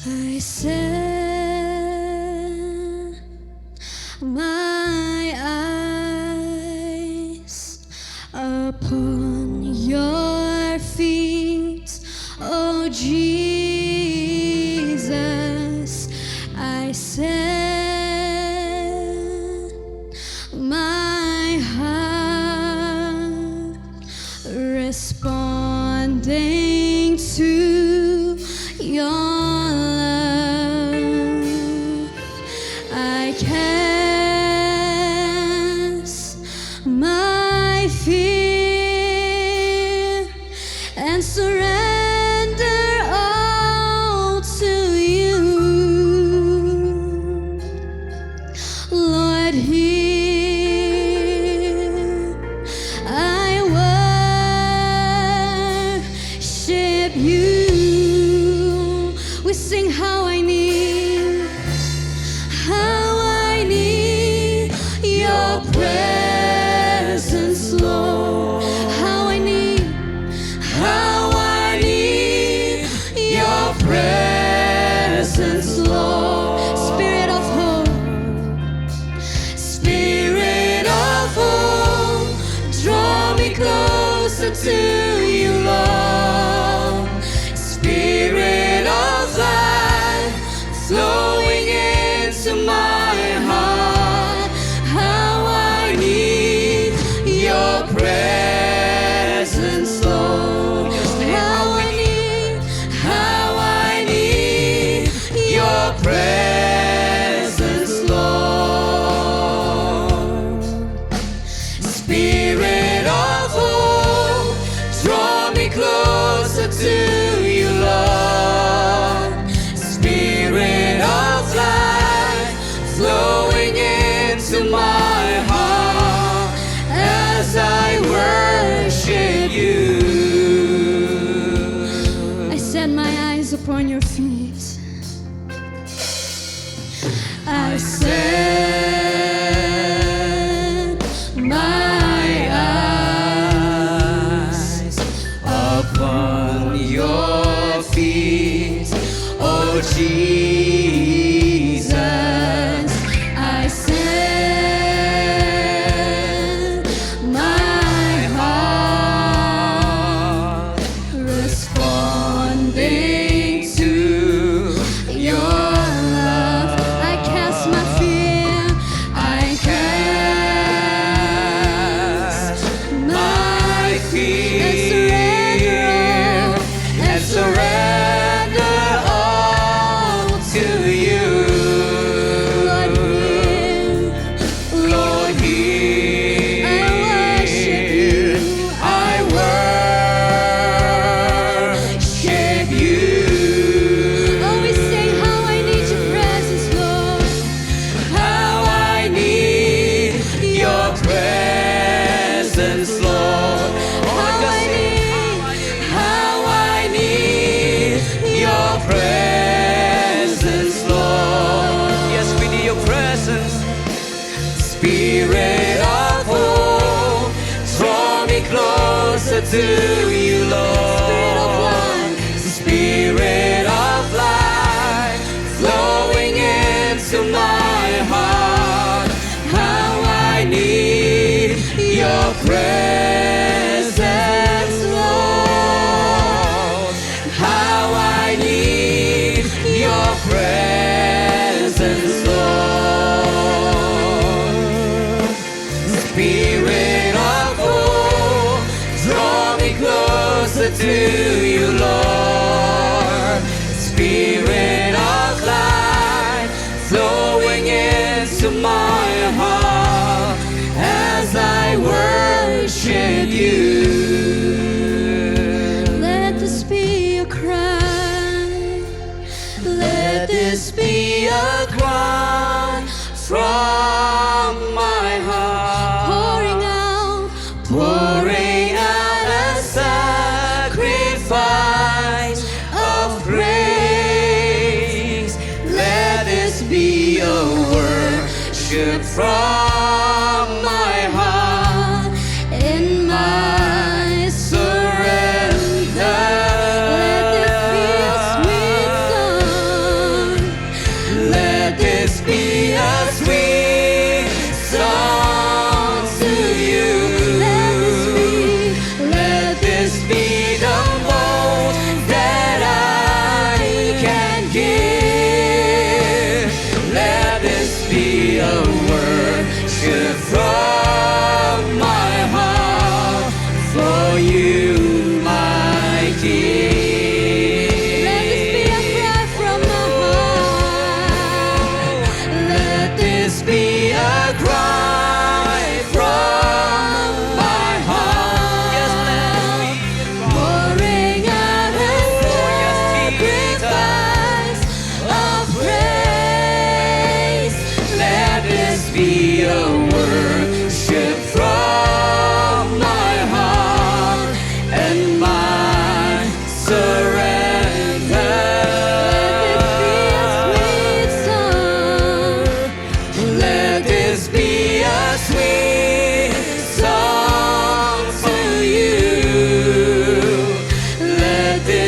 I set my eyes upon your feet, oh Jesus. I set my heart responding to your love. I cast my fear and surrender all to you. Lord, here I worship you. We sing how I need your presence, Lord. How I need your presence, Lord. Spirit of hope, draw me closer to you, Lord. Spirit of life, flowing into my heart. How I need your presence, Lord. How I need your presence, Lord. Spirit of hope, draw me closer to you, Lord. Spirit of life, flowing into my heart as I worship you. I set my eyes upon your feet. I set my eyes upon your feet, oh Jesus. I set my heart responding to your love. I cast my fear, I cast my fear and surrender all to you. Lord, here I worship you. Oh, we sing how I need your presence, Lord. How I need your presence, Lord. How I need your presence, Lord. Yes, we need your presence. Spirit of hope, draw me closer to you, Lord. Spirit of life, flowing into my heart. How I need your presence, Lord. How I need your presence, Lord. Spirit of hope, draw me closer to you, Lord. Spirit of life, flowing into my heart as I worship you. Let this be a cry. Let this be a cry from my heart. Pouring out a sacrifice of praise. Let this be a worship from my heart in my surrender. Let this be a sweet song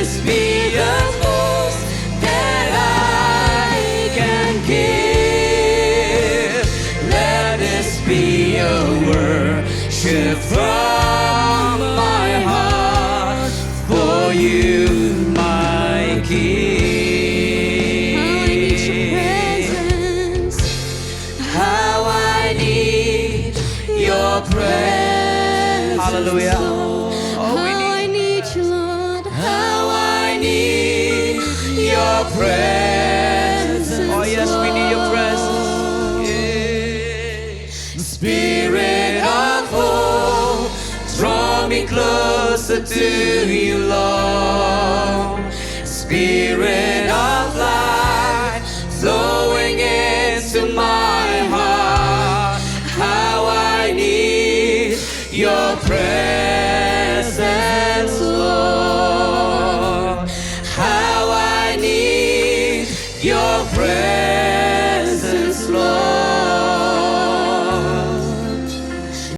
this be the most that I can give. Let this be a worship from my heart for you, my King. How I need your presence. Hallelujah. Presence. Oh yes, we need your presence. Yeah. Spirit of hope, draw me closer to you, Lord. Spirit of light, flowing into my heart. How I need your presence, Lord. How I need your presence.